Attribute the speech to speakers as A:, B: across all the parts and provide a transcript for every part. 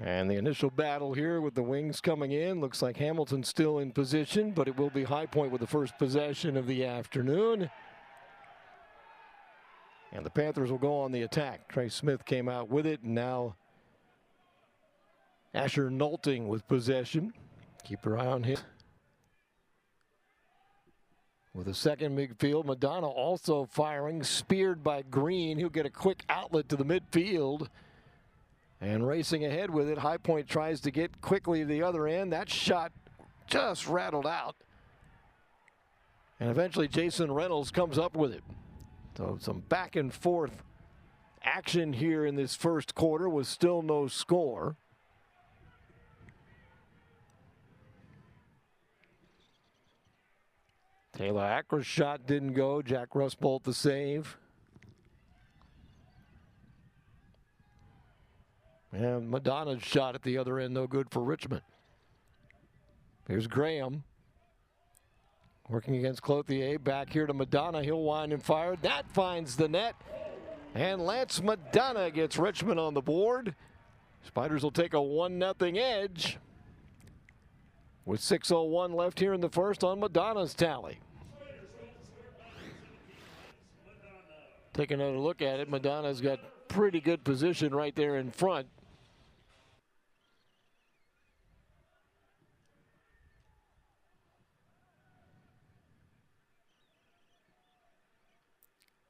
A: And the initial battle here with the wings coming in. Looks like Hamilton's still in position, but it will be High Point with the first possession of the afternoon. And the Panthers will go on the attack. Trey Smith came out with it, and now Asher Nolting with possession. Keep your eye on him. With a second midfield, Madonna also firing, speared by Green. He'll get a quick outlet to the midfield. And racing ahead with it, High Point tries to get quickly to the other end. That shot just rattled out. And eventually Jason Reynolds comes up with it. So some back and forth action here in this first quarter with still no score. Taylor Acker's shot didn't go. Jack Rustbolt the save. And Madonna's shot at the other end, no good for Richmond. Here's Graham. Working against Clothier. Back here to Madonna. He'll wind and fire. That finds the net. And Lance Madonna gets Richmond on the board. Spiders will take a 1-0 edge. With 6:01 left here in the first on Madonna's tally. Take another look at it. Madonna's got pretty good position right there in front.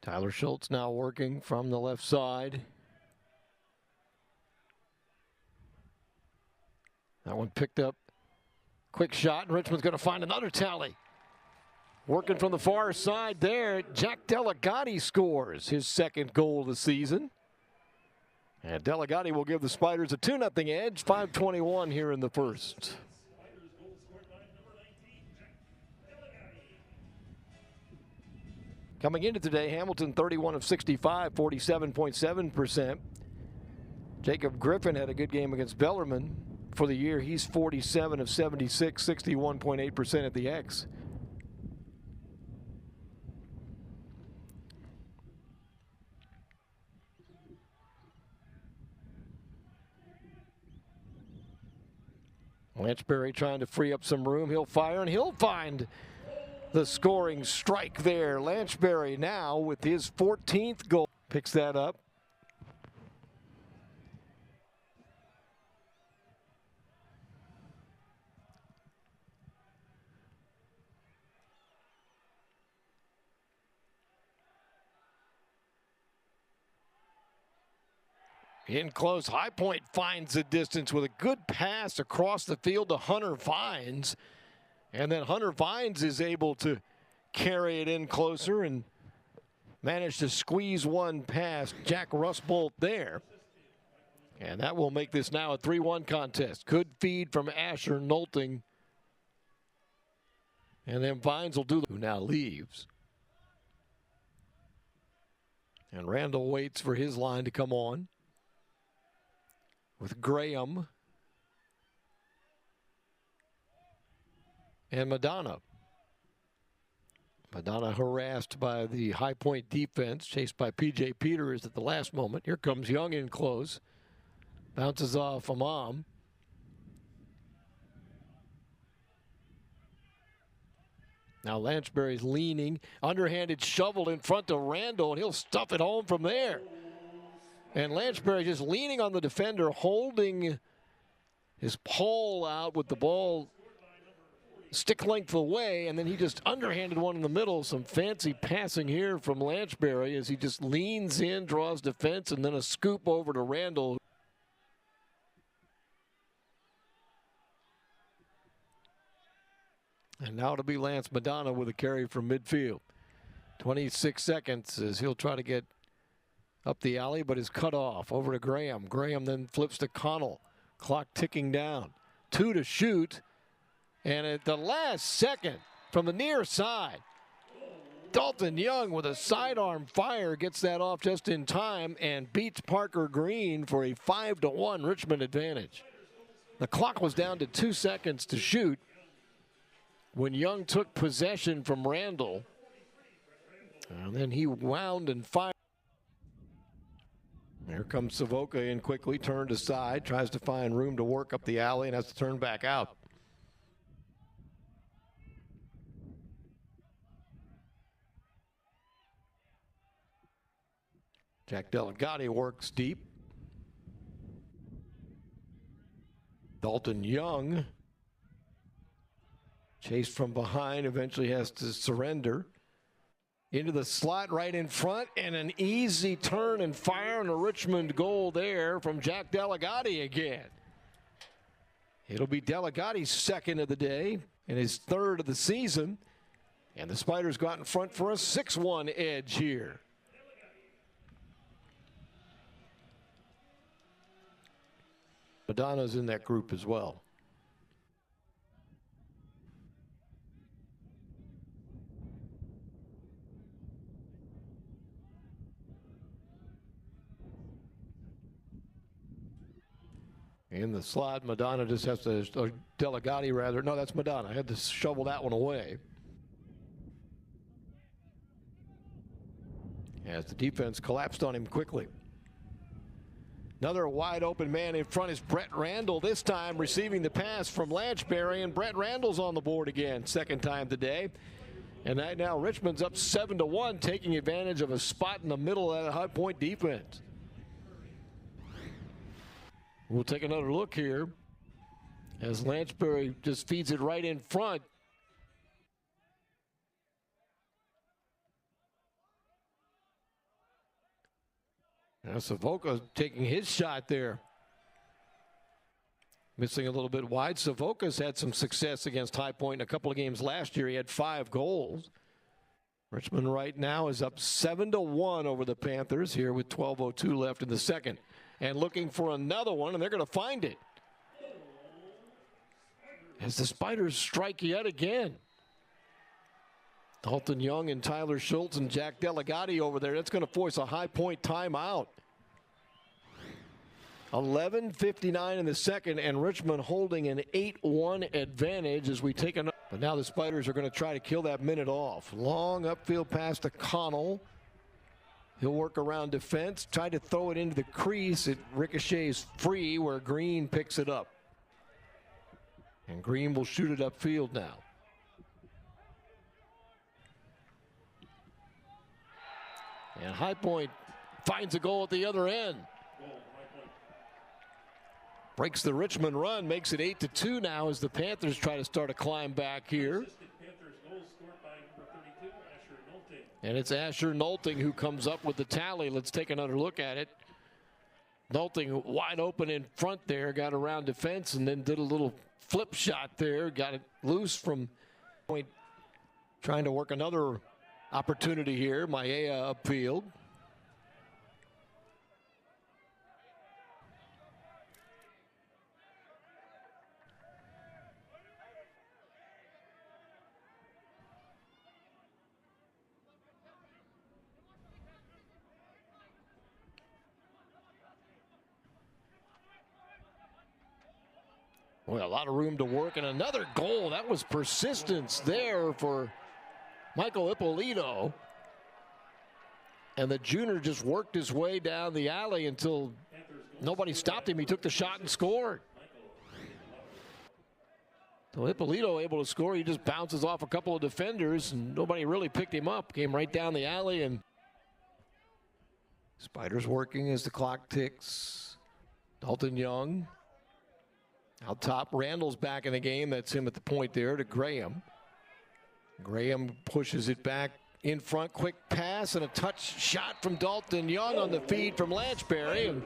A: Tyler Schultz now working from the left side. That one picked up. Quick shot, and Richmond's going to find another tally. Working from the far side there, Jack Delegati scores his second goal of the season. And Delegati will give the Spiders a 2-0 edge, 5:21 here in the first. Coming into today, Hamilton 31 of 65, 47.7%. Jacob Griffin had a good game against Bellarmine. For the year, he's 47 of 76, 61.8% at the X. Lanchbury trying to free up some room. He'll fire, and he'll find the scoring strike there. Lanchbury now with his 14th goal. Picks that up. In close, High Point finds the distance with a good pass across the field to Hunter Vines. And then Hunter Vines is able to carry it in closer and manage to squeeze one past Jack Rustbolt there. And that will make this now a 3-1 contest. Good feed from Asher Nolting. And then Vines will do, who now leaves. And Randall waits for his line to come on. With Graham and Madonna. Madonna harassed by the High Point defense, chased by P.J. Peters at the last moment. Here comes Young in close. Bounces off Amam. Now Lanchbury's leaning. Underhanded shovel in front to Randall, and he'll stuff it home from there. And Lanchbury just leaning on the defender, holding his pole out with the ball stick length away, and then he just underhanded one in the middle. Some fancy passing here from Lanchbury as he just leans in, draws defense, and then a scoop over to Randall. And now it'll be Lance Madonna with a carry from midfield. 26 seconds as he'll try to get up the alley, but is cut off. Over to Graham. Graham then flips to Connell. Clock ticking down. 2 to shoot. And at the last second, from the near side, Dalton Young with a sidearm fire gets that off just in time and beats Parker Green for a 5-1 Richmond advantage. The clock was down to 2 seconds to shoot when Young took possession from Randall. And then he wound and fired. Here comes Savoca in quickly, turned aside, tries to find room to work up the alley and has to turn back out. Jack Delegati works deep. Dalton Young, chased from behind, eventually has to surrender. Into the slot right in front, and an easy turn and fire on a Richmond goal there from Jack Delegati again. It'll be Delegati's second of the day and his third of the season. And the Spiders got in front for a 6-1 edge here. Madonna's in that group as well. In the slot, Madonna just has to, or Delegati rather. No, that's Madonna. Had to shovel that one away. As the defense collapsed on him quickly. Another wide open man in front is Brett Randall, this time receiving the pass from Lanchbury, and Brett Randall's on the board again, second time today. And right now Richmond's up 7-1, taking advantage of a spot in the middle of that High Point defense. We'll take another look here as Lanchbury just feeds it right in front. Now Savoca taking his shot there. Missing a little bit wide. Savoca's had some success against High Point in a couple of games last year. He had 5 goals. Richmond right now is up 7-1 over the Panthers here with 12:02 left in the second. And looking for another one, and they're going to find it. As the Spiders strike yet again. Dalton Young and Tyler Schultz and Jack Delegati over there. That's going to force a High Point timeout. 11:59 in the second, and Richmond holding an 8-1 advantage as we take another. But now the Spiders are going to try to kill that minute off. Long upfield pass to Connell. He'll work around defense, try to throw it into the crease. It ricochets free where Green picks it up. And Green will shoot it upfield now. And High Point finds a goal at the other end. Breaks the Richmond run, makes it 8-2 now as the Panthers try to start a climb back here. And it's Asher Nolting who comes up with the tally. Let's take another look at it. Nolting wide open in front there, got around defense and then did a little flip shot there. Got it loose from point. Trying to work another opportunity here. Maea upfield. Well, a lot of room to work, and another goal. That was persistence there for Michael Ippolito. And the junior just worked his way down the alley until nobody stopped him. He took the shot and scored. So Ippolito able to score. He just bounces off a couple of defenders, and nobody really picked him up. Came right down the alley, and Spiders working as the clock ticks. Dalton Young. Out top, Randall's back in the game. That's him at the point there to Graham. Graham pushes it back in front. Quick pass and a touch shot from Dalton Young on the feed from Lanchbury. And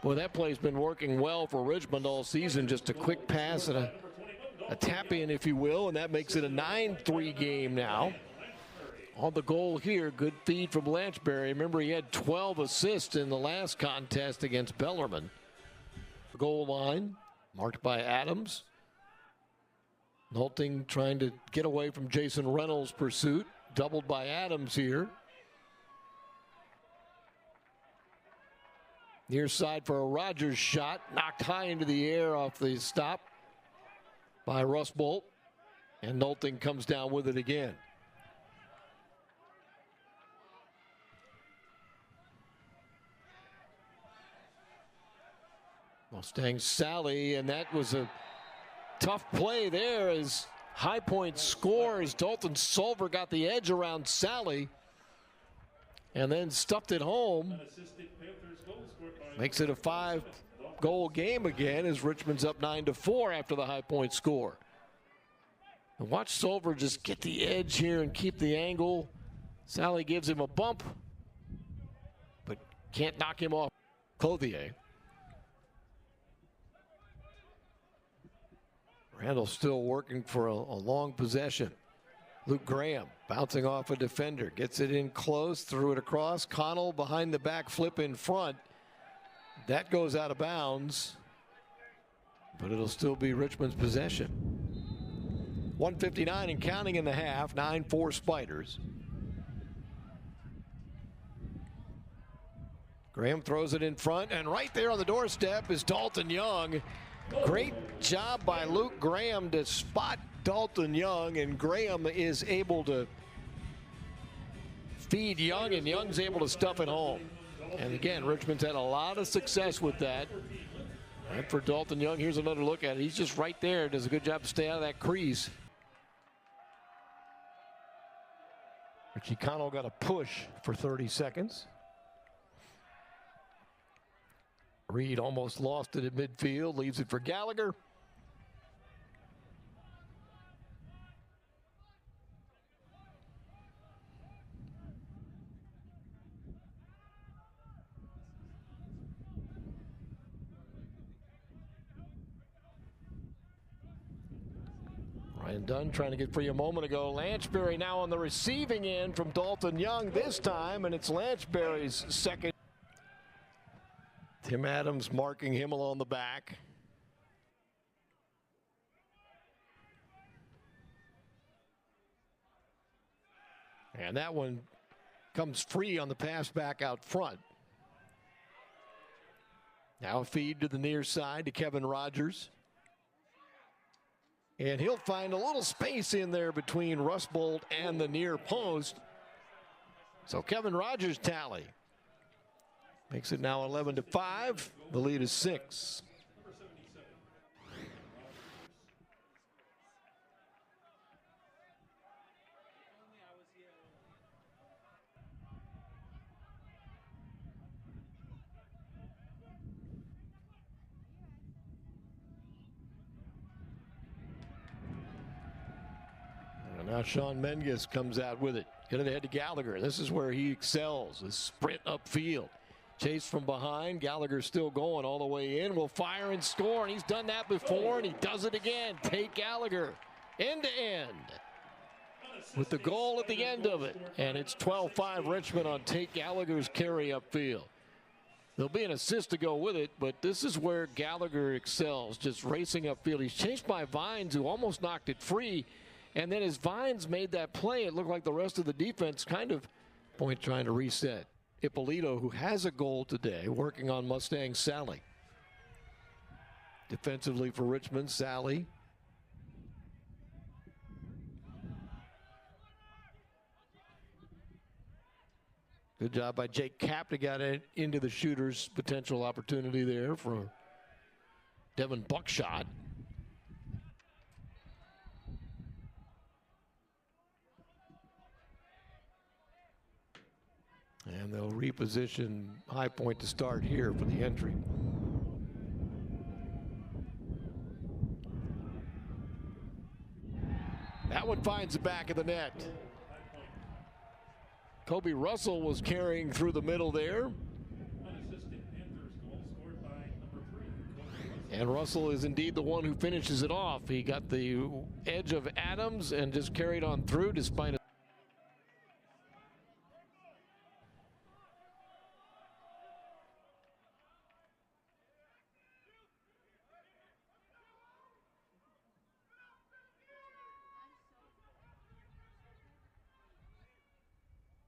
A: boy, that play's been working well for Richmond all season. Just a quick pass and a tap in, if you will. And that makes it a 9-3 game now. On the goal here, good feed from Lanchbury. Remember, he had 12 assists in the last contest against Bellarmine. Goal line. Marked by Adams. Nolting trying to get away from Jason Reynolds' pursuit. Doubled by Adams here. Near side for a Rogers shot. Knocked high into the air off the stop by Russ Bolt. And Nolting comes down with it again. Mustang Sally, and that was a tough play there as High Point scores. Dalton Sulver got the edge around Sally and then stuffed it home. Makes it a 5-goal game again as Richmond's up 9-4 after the High Point score. And watch Sulver just get the edge here and keep the angle. Sally gives him a bump, but can't knock him off. Clothier. Randall still working for a long possession. Luke Graham bouncing off a defender. Gets it in close, threw it across. Connell behind the back flip in front. That goes out of bounds, but it'll still be Richmond's possession. 1:59 and counting in the half, 9-4 Spiders. Graham throws it in front, and right there on the doorstep is Dalton Young. Great job by Luke Graham to spot Dalton Young, and Graham is able to feed Young, and Young's able to stuff it home. And again, Richmond's had a lot of success with that. And for Dalton Young, here's another look at it. He's just right there, does a good job to stay out of that crease. Richie Connell got a push for 30 seconds. Reed almost lost it at midfield, leaves it for Gallagher. Ryan Dunn trying to get free a moment ago. Lanchbury now on the receiving end from Dalton Young this time, and it's Lanchbury's second. Tim Adams marking him along the back. And that one comes free on the pass back out front. Now a feed to the near side to Kevin Rogers. And he'll find a little space in there between Rustbolt and the near post. So Kevin Rogers' tally makes it now 11-5. The lead is 6. And now Sean Menges comes out with it. Get it ahead to Gallagher. This is where he excels, a sprint upfield. Chase from behind. Gallagher still going all the way in. Will fire and score, and he's done that before, and he does it again. Tate Gallagher, end to end, with the goal at the end of it. And it's 12-5 Richmond on Tate Gallagher's carry upfield. There'll be an assist to go with it, but this is where Gallagher excels, just racing upfield. He's chased by Vines, who almost knocked it free. And then as Vines made that play, it looked like the rest of the defense kind of point trying to reset. Ippolito, who has a goal today, working on Mustang Sally. Defensively for Richmond, Sally. Good job by Jake Cap to get it into the shooter's potential opportunity there for Devin Buckshot. And they'll reposition High Point to start here for the entry. That one finds the back of the net. Kobe Russell was carrying through the middle there. And Russell is indeed the one who finishes it off. He got the edge of Adams and just carried on through despite a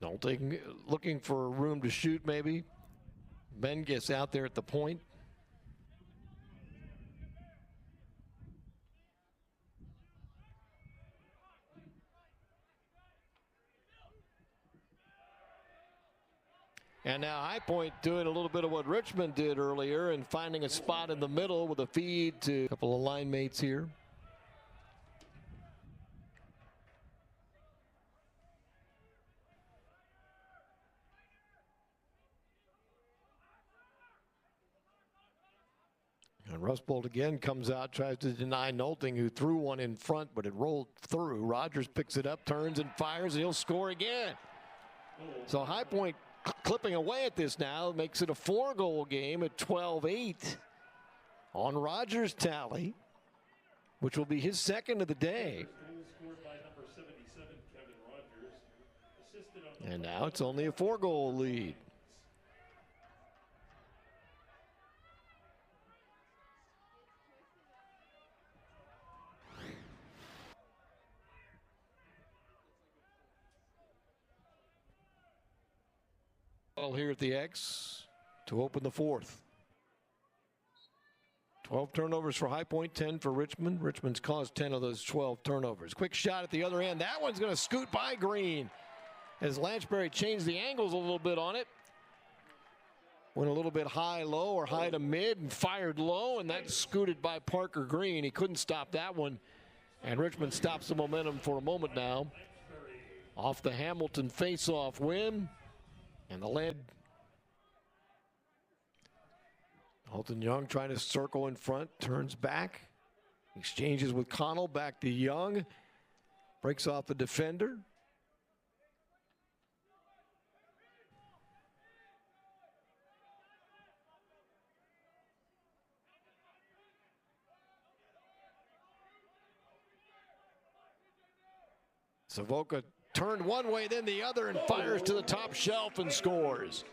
A: Nolting looking for room to shoot maybe. Ben gets out there at the point. And now High Point doing a little bit of what Richmond did earlier and finding a spot in the middle with a feed to a couple of line mates here. And Rustbolt again comes out, tries to deny Nolting, who threw one in front, but it rolled through. Rogers picks it up, turns and fires, and he'll score again. So High Point clipping away at this now, makes it a 4-goal game at 12-8 on Rogers' tally, which will be his second of the day. And now it's only a 4-goal lead. Here at the X to open the fourth. 12 turnovers for High Point, 10 for Richmond. Richmond's caused 10 of those 12 turnovers. Quick shot at the other end. That one's going to scoot by Green as Lanchbury changed the angles a little bit on it. Went a little bit high-low or high to mid and fired low, and that's scooted by Parker Green. He couldn't stop that one, and Richmond stops the momentum for a moment now. Off the Hamilton face-off win. And the lead. Dalton Young trying to circle in front, turns back, exchanges with Connell, back to Young, breaks off the defender. Savoca turned one way, then the other, and fires to the top shelf and scores.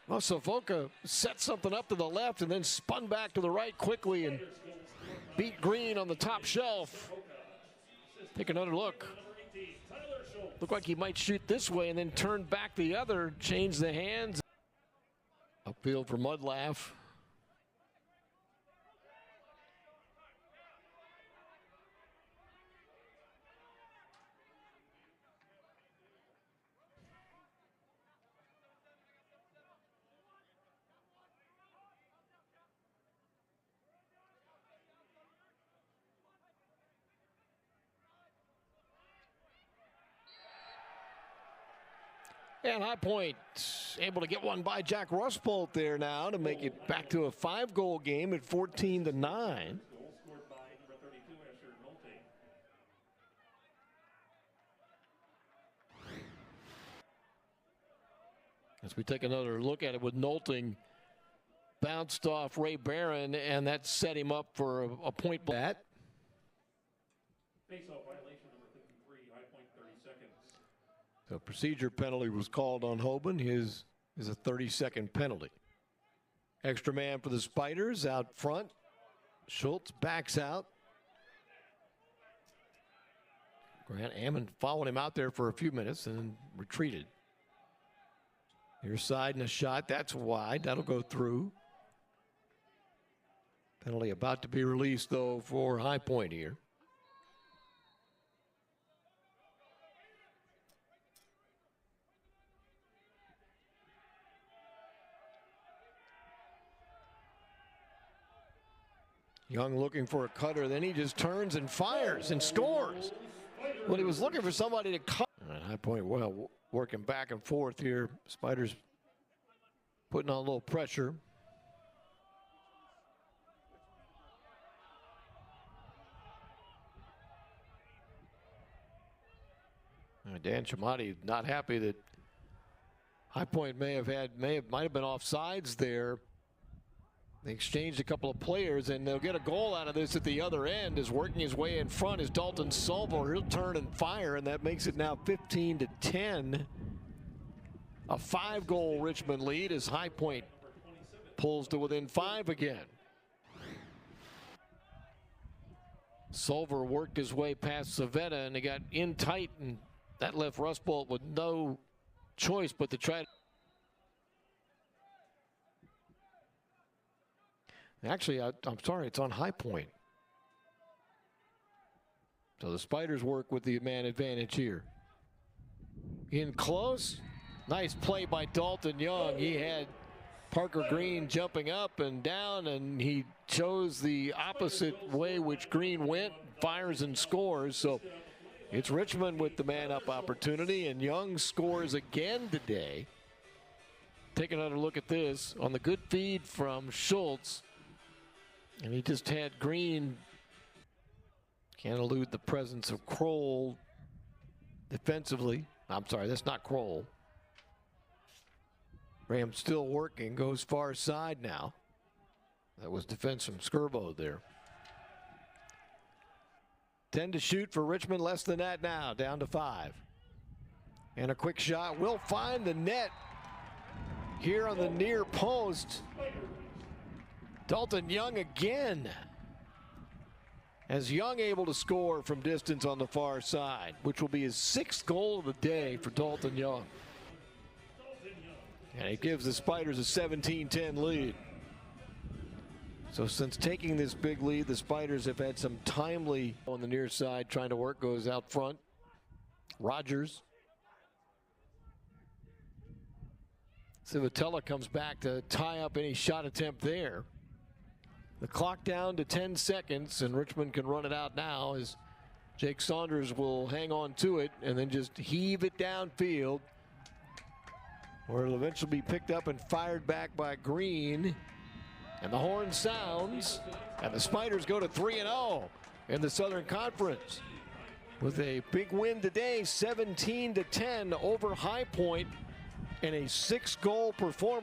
A: Well, Savoca set something up to the left and then spun back to the right quickly and beat Green on the top shelf. Take another look. Looked like he might shoot this way and then turn back the other, change the hands. Upfield for Mudlaugh. And High Point able to get one by Jack Rustbolt there now to make it back to a 5-goal game at 14-9. As we take another look at it with Nolting, bounced off Ray Barron, and that set him up for a point. That. Face-off violation number 53, High Point 30 seconds. So procedure penalty was called on Hoban. His is a 30-second penalty. Extra man for the Spiders out front. Schultz backs out. Grant Ammon followed him out there for a few minutes and then retreated. Near side and a shot. That's wide. That'll go through. Penalty about to be released, though, for High Point here. Young looking for a cutter, then he just turns and fires and scores. Well, he was looking for somebody to cut. High Point, well, working back and forth here. Spiders putting on a little pressure. Dan Chamati not happy that High Point might have been offsides there. They exchanged a couple of players, and they'll get a goal out of this at the other end. Is working his way in front is Dalton Sulver. He'll turn and fire, and that makes it now 15-10. A 5-goal Richmond lead as High Point pulls to within 5 again. Sulver worked his way past Savetta, and they got in tight, and that left Rustbolt with no choice but to try. Actually, I'm sorry, it's on High Point. So the Spiders work with the man advantage here. In close, Nice play by Dalton Young. He had Parker Green jumping up and down, and he chose the opposite way which Green went, fires and scores. So it's Richmond with the man-up opportunity, and Young scores again today. Take another look at this on the good feed from Schultz. And he just had Green. Can't elude the presence of Kroll defensively. I'm sorry, that's not Kroll. Graham still working, goes far side now. That was defense from Skirbo there. 10 to shoot for Richmond, less than that now, down to 5. And a quick shot will find the net here on the near post. Dalton Young again. As Young able to score from distance on the far side, which will be his 6th goal of the day for Dalton Young. And it gives the Spiders a 17-10 lead. So since taking this big lead, the Spiders have had some timely on the near side trying to work, goes out front. Rogers. Civitella comes back to tie up any shot attempt there. The clock down to 10 seconds, and Richmond can run it out now as Jake Saunders will hang on to it and then just heave it downfield, where it'll eventually be picked up and fired back by Green. And the horn sounds, and the Spiders go to 3-0 in the Southern Conference with a big win today, 17-10 over High Point, and a 6-goal performance.